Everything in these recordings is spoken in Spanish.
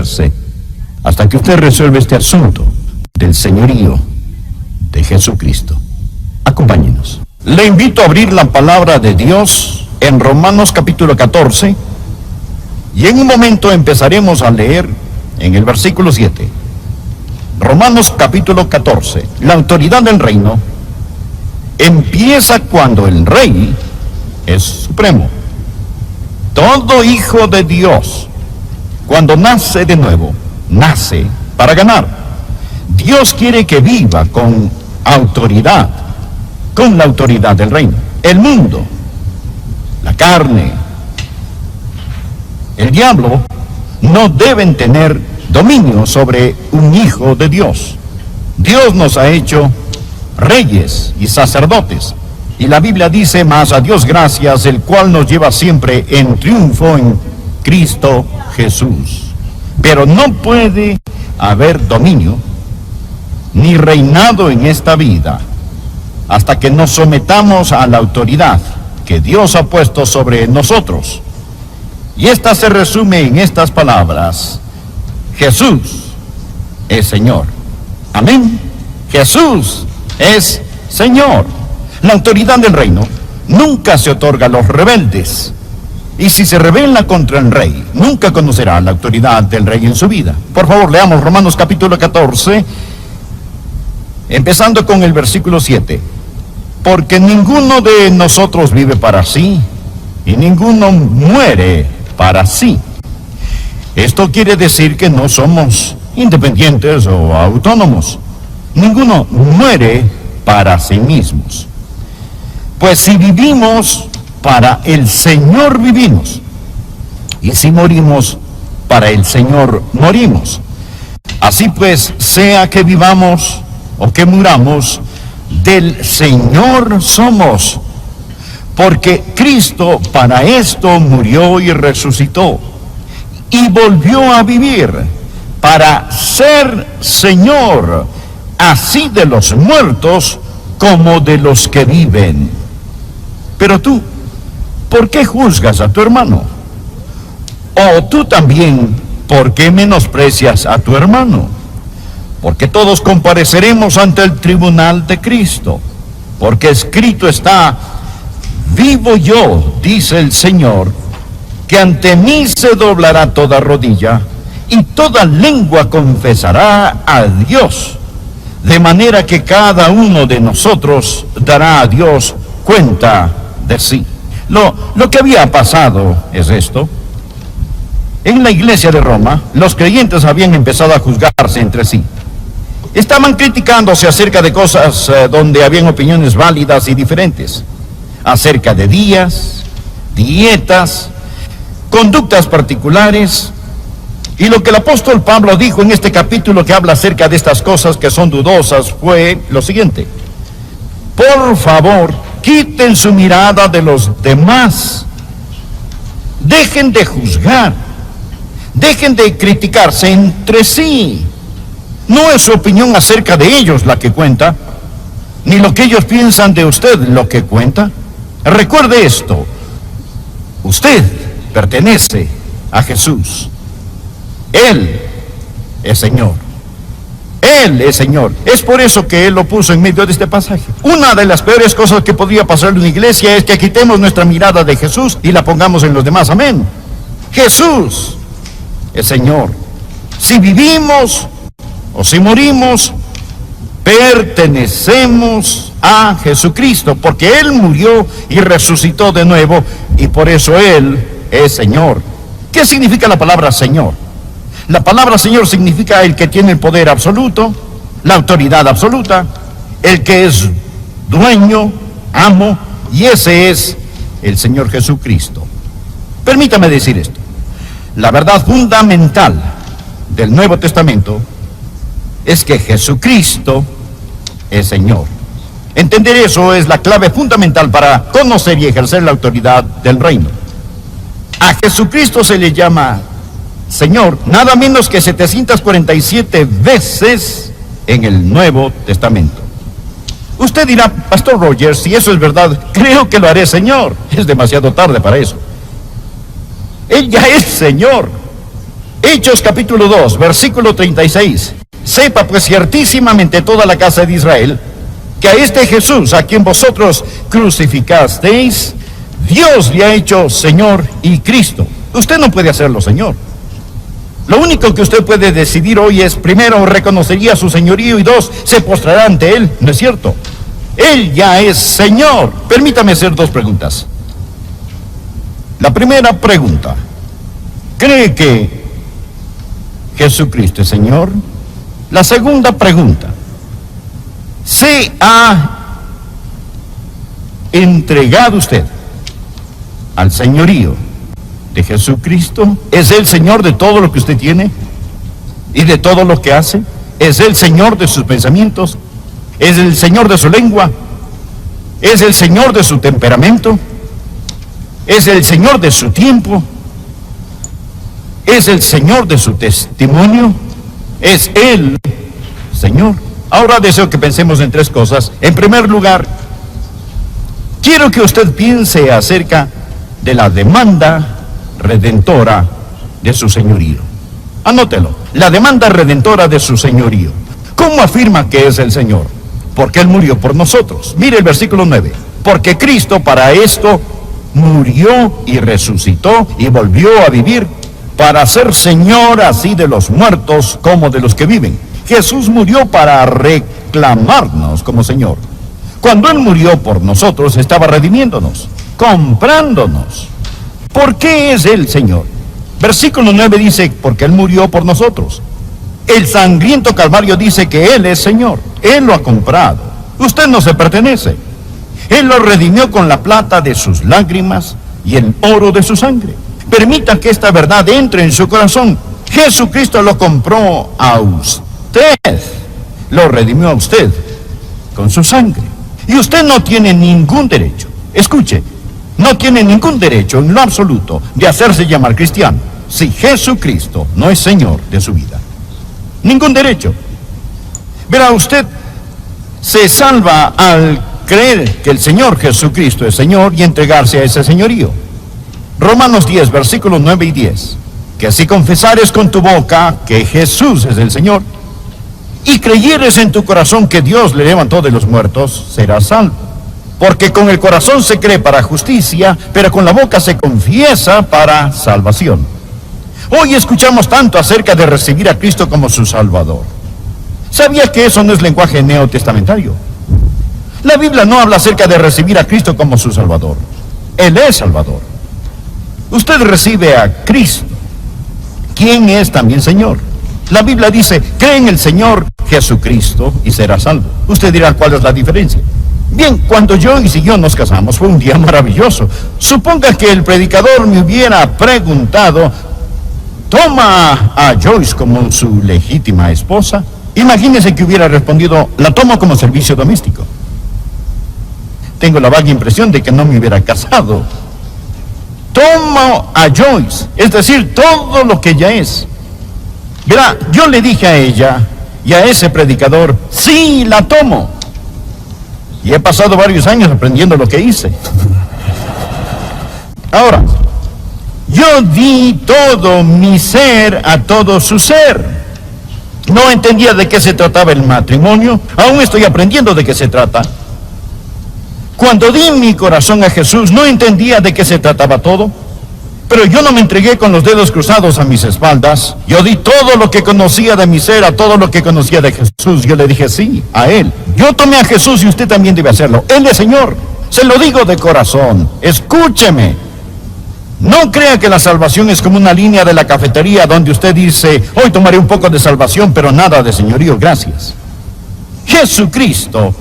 someterse hasta que usted resuelva este asunto del señorío de Jesucristo. Acompáñenos. Le invito a abrir la palabra de Dios en Romanos capítulo 14, y en un momento empezaremos a leer en el versículo 7. Romanos capítulo 14. La autoridad del reino empieza cuando el rey es supremo. Todo hijo de Dios, cuando nace de nuevo, nace para ganar. Dios quiere que viva con autoridad, con la autoridad del reino. El mundo, la carne, el diablo no deben tener dominio sobre un hijo de Dios. Dios nos ha hecho reyes y sacerdotes. Y la Biblia dice: mas a Dios gracias, el cual nos lleva siempre en triunfo en Cristo Jesús. Pero no puede haber dominio ni reinado en esta vida hasta que nos sometamos a la autoridad que Dios ha puesto sobre nosotros. Y esta se resume en estas palabras: Jesús es Señor. Amén. Jesús es Señor. La autoridad del reino nunca se otorga a los rebeldes. Y si se rebela contra el rey, nunca conocerá la autoridad del rey en su vida. Por favor, leamos Romanos capítulo 14, empezando con el versículo 7. Porque ninguno de nosotros vive para sí, y ninguno muere para sí. Esto quiere decir que no somos independientes o autónomos. Ninguno muere para sí mismos. Pues si vivimos, para el Señor vivimos, y si morimos, para el Señor morimos. Así pues, sea que vivamos o que muramos, del Señor somos, porque Cristo para esto murió y resucitó, y volvió a vivir, para ser Señor, así de los muertos como de los que viven. Pero tú, ¿por qué juzgas a tu hermano? O tú también, ¿por qué menosprecias a tu hermano? Porque todos compareceremos ante el tribunal de Cristo, porque escrito está: vivo yo, dice el Señor, que ante mí se doblará toda rodilla, y toda lengua confesará a Dios, de manera que cada uno de nosotros dará a Dios cuenta de sí. Lo que había pasado es esto: en la iglesia de Roma, los creyentes habían empezado a juzgarse entre sí. Estaban criticándose acerca de cosas donde habían opiniones válidas y diferentes, acerca de días, dietas, conductas particulares. Y lo que el apóstol Pablo dijo en este capítulo que habla acerca de estas cosas que son dudosas fue lo siguiente: por favor, quiten su mirada de los demás, dejen de juzgar, dejen de criticarse entre sí. No es su opinión acerca de ellos la que cuenta, ni lo que ellos piensan de usted lo que cuenta. Recuerde esto: usted pertenece a Jesús. Él es Señor. Él es Señor. Es por eso que Él lo puso en medio de este pasaje. Una de las peores cosas que podría pasar en una iglesia es que quitemos nuestra mirada de Jesús y la pongamos en los demás. Amén. Jesús es Señor. Si vivimos o si morimos, pertenecemos a Jesucristo, porque Él murió y resucitó de nuevo, y por eso Él es Señor. ¿Qué significa la palabra Señor? La palabra Señor significa el que tiene el poder absoluto, la autoridad absoluta, el que es dueño, amo, y ese es el Señor Jesucristo. Permítame decir esto: la verdad fundamental del Nuevo Testamento es que Jesucristo es Señor. Entender eso es la clave fundamental para conocer y ejercer la autoridad del reino. A Jesucristo se le llama Señor nada menos que 747 veces en el Nuevo Testamento. Usted dirá: Pastor Rogers, si eso es verdad, creo que lo haré Señor. Es demasiado tarde para eso. Él ya es Señor. Hechos capítulo 2, versículo 36. Sepa pues ciertísimamente toda la casa de Israel, que a este Jesús, a quien vosotros crucificasteis, Dios le ha hecho Señor y Cristo. Usted no puede hacerlo Señor. Lo único que usted puede decidir hoy es, primero, reconocería su señorío, y dos, se postrará ante Él. ¿No es cierto? Él ya es Señor. Permítame hacer dos preguntas. La primera pregunta: ¿cree que Jesucristo es Señor? La segunda pregunta: ¿se ha entregado usted al señorío de Jesucristo? ¿Es Él Señor de todo lo que usted tiene y de todo lo que hace? ¿Es Él Señor de sus pensamientos? ¿Es el Señor de su lengua? ¿Es el Señor de su temperamento? ¿Es el Señor de su tiempo? ¿Es el Señor de su testimonio? ¿Es Él Señor? Ahora deseo que pensemos en tres cosas. En primer lugar, quiero que usted piense acerca de la demanda redentora de su señorío. Anótelo: la demanda redentora de su señorío. ¿Cómo afirma que es el Señor? Porque Él murió por nosotros. Mire el versículo 9. Porque Cristo para esto murió y resucitó y volvió a vivir, para ser Señor así de los muertos como de los que viven. Jesús murió para reclamarnos como Señor. Cuando Él murió por nosotros, estaba redimiéndonos, comprándonos. ¿Por qué es Él Señor? Versículo 9 dice: porque Él murió por nosotros. El sangriento Calvario dice que Él es Señor. Él lo ha comprado. Usted no se pertenece. Él lo redimió con la plata de sus lágrimas y el oro de su sangre. Permita que esta verdad entre en su corazón. Jesucristo lo compró a usted. Lo redimió a usted con su sangre. Y usted no tiene ningún derecho, escuche, no tiene ningún derecho en lo absoluto de hacerse llamar cristiano si Jesucristo no es Señor de su vida. Ningún derecho. Verá, usted se salva al creer que el Señor Jesucristo es Señor y entregarse a ese señorío. Romanos 10, versículos 9 y 10. Que si confesares con tu boca que Jesús es el Señor, y creyeres en tu corazón que Dios le levantó de los muertos, serás salvo. Porque con el corazón se cree para justicia, pero con la boca se confiesa para salvación. Hoy escuchamos tanto acerca de recibir a Cristo como su Salvador. ¿Sabía que eso no es lenguaje neotestamentario? La Biblia no habla acerca de recibir a Cristo como su Salvador. Él es Salvador. Usted recibe a Cristo, quien es también Señor. La Biblia dice: cree en el Señor Jesucristo y será salvo. Usted dirá: ¿cuál es la diferencia? Bien, cuando Joyce y yo nos casamos fue un día maravilloso. Suponga que el predicador me hubiera preguntado: ¿toma a Joyce como su legítima esposa? Imagínese que hubiera respondido: la tomo como servicio doméstico. Tengo la vaga impresión de que no me hubiera casado. Tomo a Joyce, es decir, todo lo que ella es. Verá, yo le dije a ella y a ese predicador: sí, la tomo. Y he pasado varios años aprendiendo lo que hice. Ahora, yo di todo mi ser a todo su ser. No entendía de qué se trataba el matrimonio. Aún estoy aprendiendo de qué se trata. Cuando di mi corazón a Jesús, no entendía de qué se trataba todo. Pero yo no me entregué con los dedos cruzados a mis espaldas. Yo di todo lo que conocía de mi ser a todo lo que conocía de Jesús. Yo le dije sí a Él. Yo tomé a Jesús y usted también debe hacerlo. Él es Señor. Se lo digo de corazón. Escúcheme. No crea que la salvación es como una línea de la cafetería donde usted dice: hoy tomaré un poco de salvación, pero nada de señorío, gracias. Jesucristo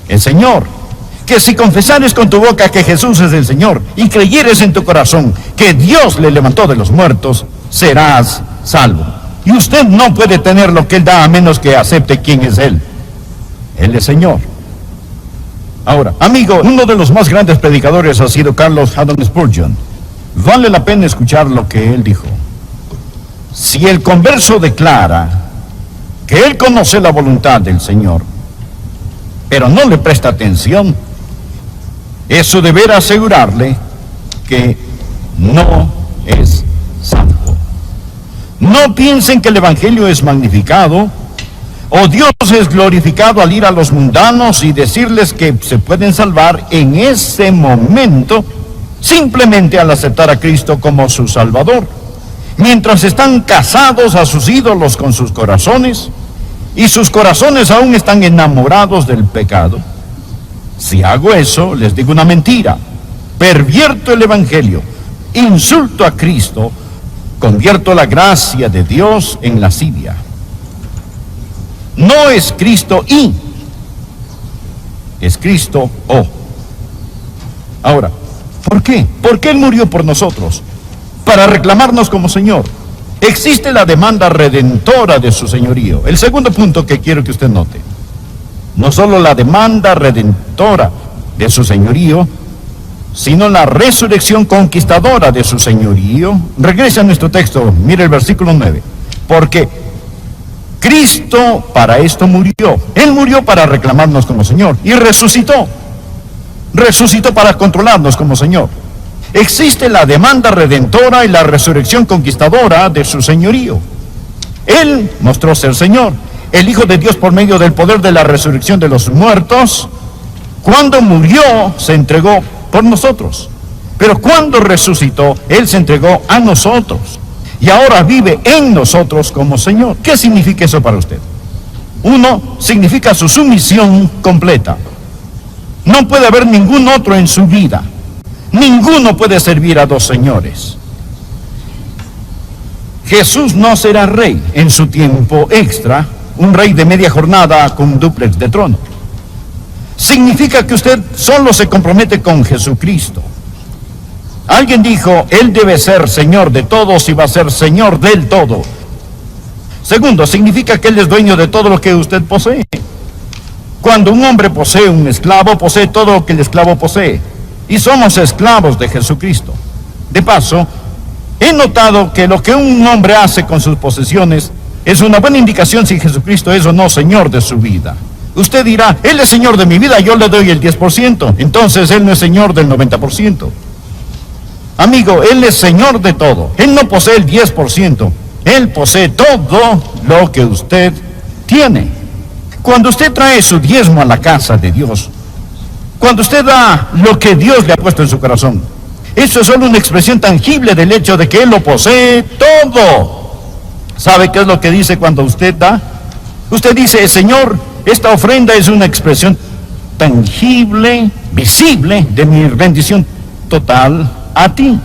es Señor. Que si confesares con tu boca que Jesús es el Señor y creyeres en tu corazón que Dios le levantó de los muertos, serás salvo. Y usted no puede tener lo que Él da a menos que acepte quién es Él. Él es Señor. Ahora, amigo, uno de los más grandes predicadores ha sido Carlos Haddon Spurgeon. Vale la pena escuchar lo que él dijo. Si el converso declara que él conoce la voluntad del Señor, pero no le presta atención, eso deberá asegurarle que no es salvo. No piensen que el Evangelio es magnificado o Dios es glorificado al ir a los mundanos y decirles que se pueden salvar en ese momento simplemente al aceptar a Cristo como su Salvador, mientras están casados a sus ídolos con sus corazones y sus corazones aún están enamorados del pecado. Si hago eso, les digo una mentira, pervierto el Evangelio, insulto a Cristo, convierto la gracia de Dios en lascivia. No es Cristo y, es Cristo o. Ahora, ¿por qué? ¿Por qué Él murió por nosotros? Para reclamarnos como Señor. Existe la demanda redentora de su señorío. El segundo punto que quiero que usted note. No solo la demanda redentora de su señorío, sino la resurrección conquistadora de su señorío. Regresa a nuestro texto, mire el versículo 9. Porque Cristo para esto murió. Él murió para reclamarnos como Señor y resucitó. Resucitó para controlarnos como Señor. Existe la demanda redentora y la resurrección conquistadora de su señorío. Él mostró ser Señor, el Hijo de Dios por medio del poder de la resurrección de los muertos. Cuando murió, se entregó por nosotros. Pero cuando resucitó, Él se entregó a nosotros. Y ahora vive en nosotros como Señor. ¿Qué significa eso para usted? Uno, significa su sumisión completa. No puede haber ningún otro en su vida. Ninguno puede servir a dos señores. Jesús no será rey en su tiempo extra, un rey de media jornada con un dúplex de trono. Significa que usted solo se compromete con Jesucristo. Alguien dijo, Él debe ser Señor de todos y va a ser Señor del todo. Segundo, significa que Él es dueño de todo lo que usted posee. Cuando un hombre posee un esclavo, posee todo lo que el esclavo posee. Y somos esclavos de Jesucristo. De paso, he notado que lo que un hombre hace con sus posesiones es una buena indicación si Jesucristo es o no Señor de su vida. Usted dirá, Él es Señor de mi vida, yo le doy el 10%. Entonces Él no es Señor del 90%. Amigo, Él es Señor de todo. Él no posee el 10%. Él posee todo lo que usted tiene. Cuando usted trae su diezmo a la casa de Dios, cuando usted da lo que Dios le ha puesto en su corazón, eso es solo una expresión tangible del hecho de que Él lo posee todo. ¿Sabe qué es lo que dice cuando usted da? Usted dice, Señor, esta ofrenda es una expresión tangible, visible de mi bendición total a ti.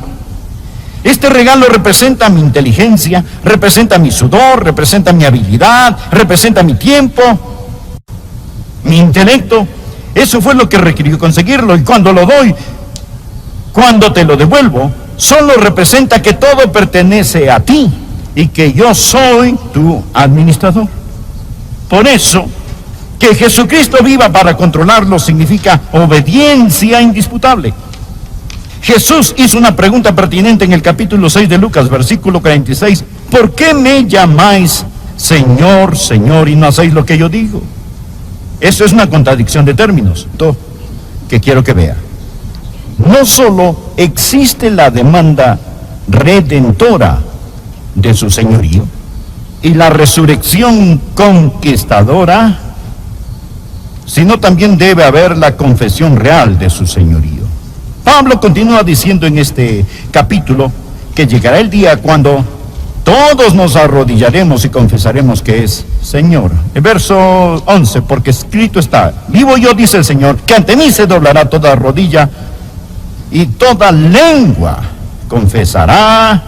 Este regalo representa mi inteligencia, representa mi sudor, representa mi habilidad, representa mi tiempo, mi intelecto. Eso fue lo que requirió conseguirlo, y cuando lo doy, cuando te lo devuelvo, solo representa que todo pertenece a ti y que yo soy tu administrador. Por eso, que Jesucristo viva para controlarlo significa obediencia indisputable. Jesús hizo una pregunta pertinente en el capítulo 6 de Lucas, versículo 46. ¿Por qué me llamáis Señor, Señor, y no hacéis lo que yo digo? Eso es una contradicción de términos, que quiero que vea. No solo existe la demanda redentora de su señorío y la resurrección conquistadora, sino también debe haber la confesión real de su señorío. Pablo continúa diciendo en este capítulo que llegará el día cuando todos nos arrodillaremos y confesaremos que es Señor. El verso 11, porque escrito está, vivo yo, dice el Señor, que ante mí se doblará toda rodilla y toda lengua confesará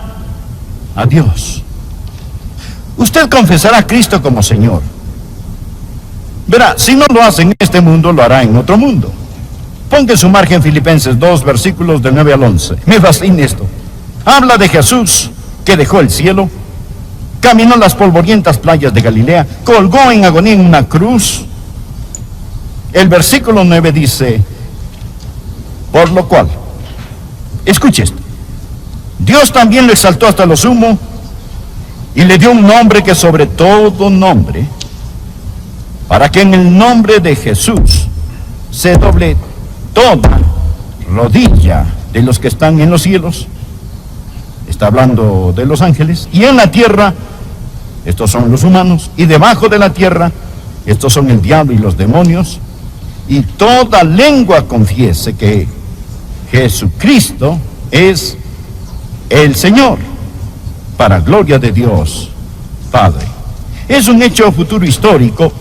a Dios. Usted confesará a Cristo como Señor. Verá, si no lo hace en este mundo, lo hará en otro mundo. Ponga en su margen Filipenses 2, versículos del 9 al 11. Me fascina esto. Habla de Jesús que dejó el cielo, caminó las polvorientas playas de Galilea, colgó en agonía en una cruz. El versículo 9 dice, por lo cual, escuche esto, Dios también lo exaltó hasta lo sumo y le dio un nombre que sobre todo nombre, para que en el nombre de Jesús se doble toda rodilla de los que están en los cielos. está hablando de los ángeles, y en la tierra, estos son los humanos, y debajo de la tierra, estos son el diablo y los demonios, y toda lengua confiese que Jesucristo es el Señor, para gloria de Dios Padre. Es un hecho futuro histórico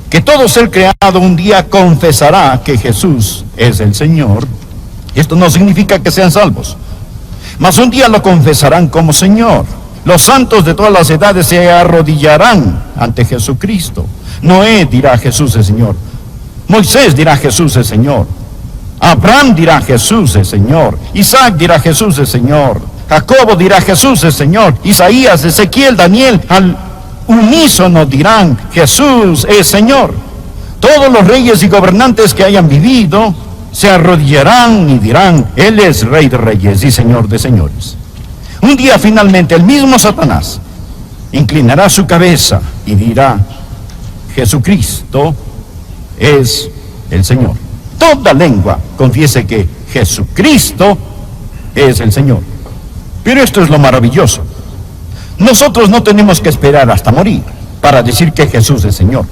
que todo ser creado un día confesará que Jesús es el Señor. Esto no significa que sean salvos, mas un día lo confesarán como Señor. Los santos de todas las edades se arrodillarán ante Jesucristo. Noé dirá: Jesús es Señor. Moisés dirá: Jesús es Señor. Abraham dirá: Jesús es Señor. Isaac dirá: Jesús es Señor. Jacobo dirá: Jesús es Señor. Isaías, Ezequiel, Daniel, al unísono dirán: Jesús es Señor. Todos los reyes y gobernantes que hayan vivido se arrodillarán y dirán: Él es Rey de reyes y Señor de señores. Un día finalmente el mismo Satanás inclinará su cabeza y dirá: Jesucristo es el Señor. Toda lengua confiese que Jesucristo es el Señor. Pero esto es lo maravilloso. Nosotros no tenemos que esperar hasta morir para decir que Jesús es Señor.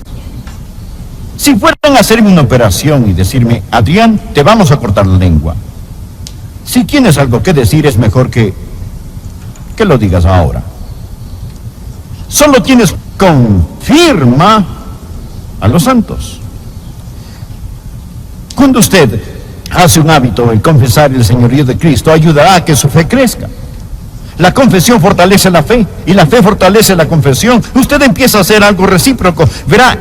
Si fueran a hacerme una operación y decirme: Adrián, te vamos a cortar la lengua, si tienes algo que decir, es mejor que lo digas ahora. Solo tienes confirma a los santos. Cuando usted hace un hábito el confesar el señorío de Cristo, ayudará a que su fe crezca. La confesión fortalece la fe y la fe fortalece la confesión. Usted empieza a hacer algo recíproco. Verá,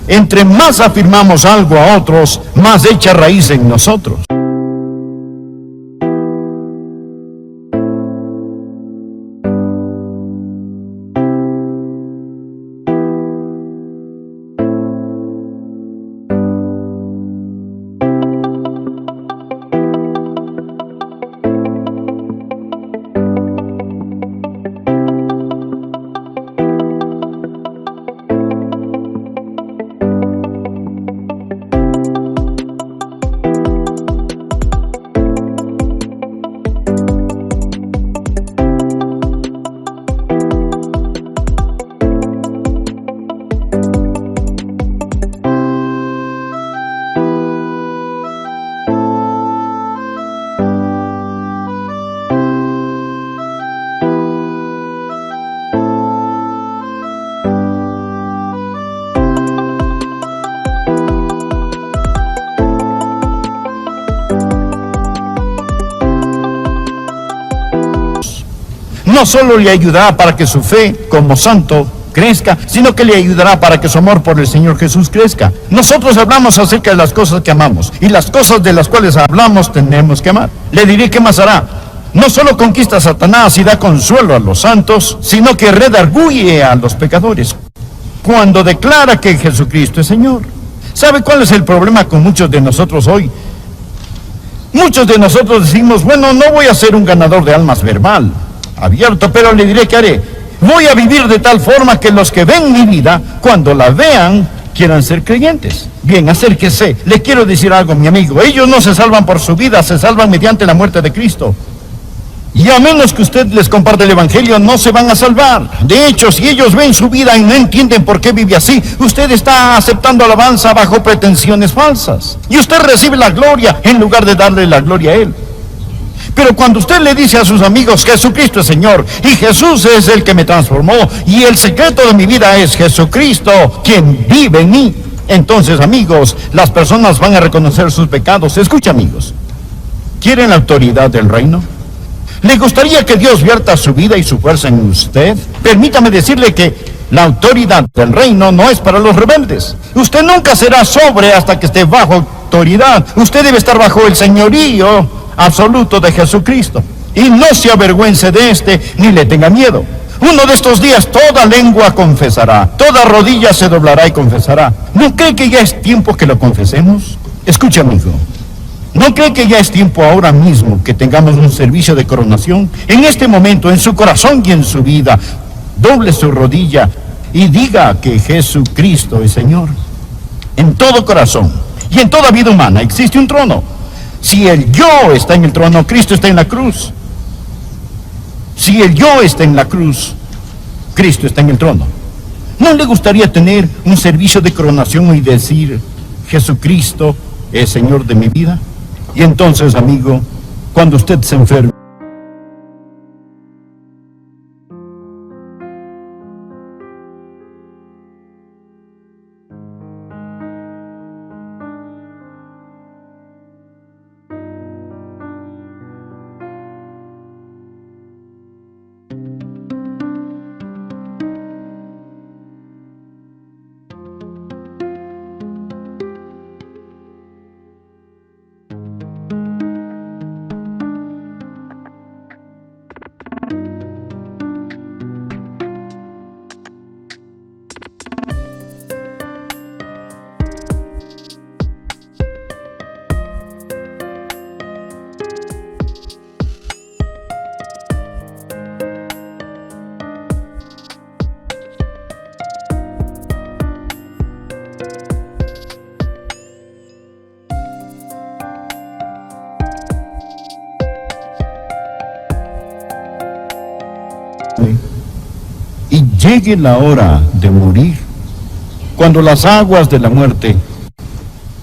entre más afirmamos algo a otros, más echa raíz en nosotros. No solo le ayudará para que su fe como santo crezca, sino que le ayudará para que su amor por el Señor Jesús crezca. Nosotros hablamos acerca de las cosas que amamos, y las cosas de las cuales hablamos tenemos que amar. Le diré qué más hará. No solo conquista a Satanás y da consuelo a los santos, sino que redarguye a los pecadores cuando declara que Jesucristo es Señor. ¿Sabe cuál es el problema con muchos de nosotros hoy? Muchos de nosotros decimos: bueno, no voy a ser un ganador de almas verbal, abierto, pero le diré que haré. Voy a vivir de tal forma que los que ven mi vida, cuando la vean, quieran ser creyentes. Bien, acérquese. Le quiero decir algo, mi amigo. Ellos no se salvan por su vida, se salvan mediante la muerte de Cristo. Y a menos que usted les comparte el Evangelio, no se van a salvar. De hecho, si ellos ven su vida y no entienden por qué vive así, usted está aceptando alabanza bajo pretensiones falsas. Y usted recibe la gloria en lugar de darle la gloria a Él. Pero cuando usted le dice a sus amigos: Jesucristo es Señor, y Jesús es el que me transformó, y el secreto de mi vida es Jesucristo, quien vive en mí, entonces, amigos, las personas van a reconocer sus pecados. Escucha, amigos, ¿quieren la autoridad del reino? ¿Le gustaría que Dios vierta su vida y su fuerza en usted? Permítame decirle que la autoridad del reino no es para los rebeldes. Usted nunca será sobre hasta que esté bajo autoridad. Usted debe estar bajo el señorío absoluto de Jesucristo, y no se avergüence de este, ni le tenga miedo. Uno de estos días toda lengua confesará, toda rodilla se doblará y confesará. ¿No cree que ya es tiempo que lo confesemos? Escucha, amigo, ¿no cree que ya es tiempo ahora mismo que tengamos un servicio de coronación? En este momento, en su corazón y en su vida, doble su rodilla y diga que Jesucristo es Señor. En todo corazón y en toda vida humana existe un trono. Si el yo está en el trono, Cristo está en la cruz. Si el yo está en la cruz, Cristo está en el trono. ¿No le gustaría tener un servicio de coronación y decir, Jesucristo es Señor de mi vida? Y entonces, amigo, cuando usted se enferme, y llegue la hora de morir, cuando las aguas de la muerte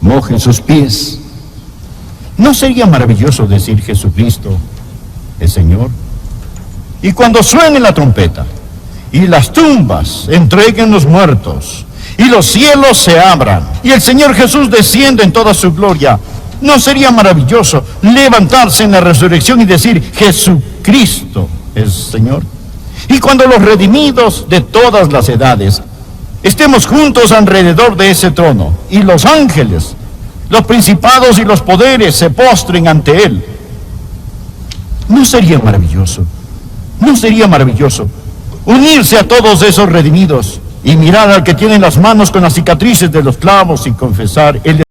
mojen sus pies, ¿no sería maravilloso decir Jesucristo es Señor? Y cuando suene la trompeta y las tumbas entreguen los muertos y los cielos se abran y el Señor Jesús descienda en toda su gloria, ¿no sería maravilloso levantarse en la resurrección y decir Jesucristo es Señor? Y cuando los redimidos de todas las edades estemos juntos alrededor de ese trono y los ángeles, los principados y los poderes se postren ante él, ¿no sería maravilloso? ¿No sería maravilloso unirse a todos esos redimidos y mirar al que tiene las manos con las cicatrices de los clavos y confesar, él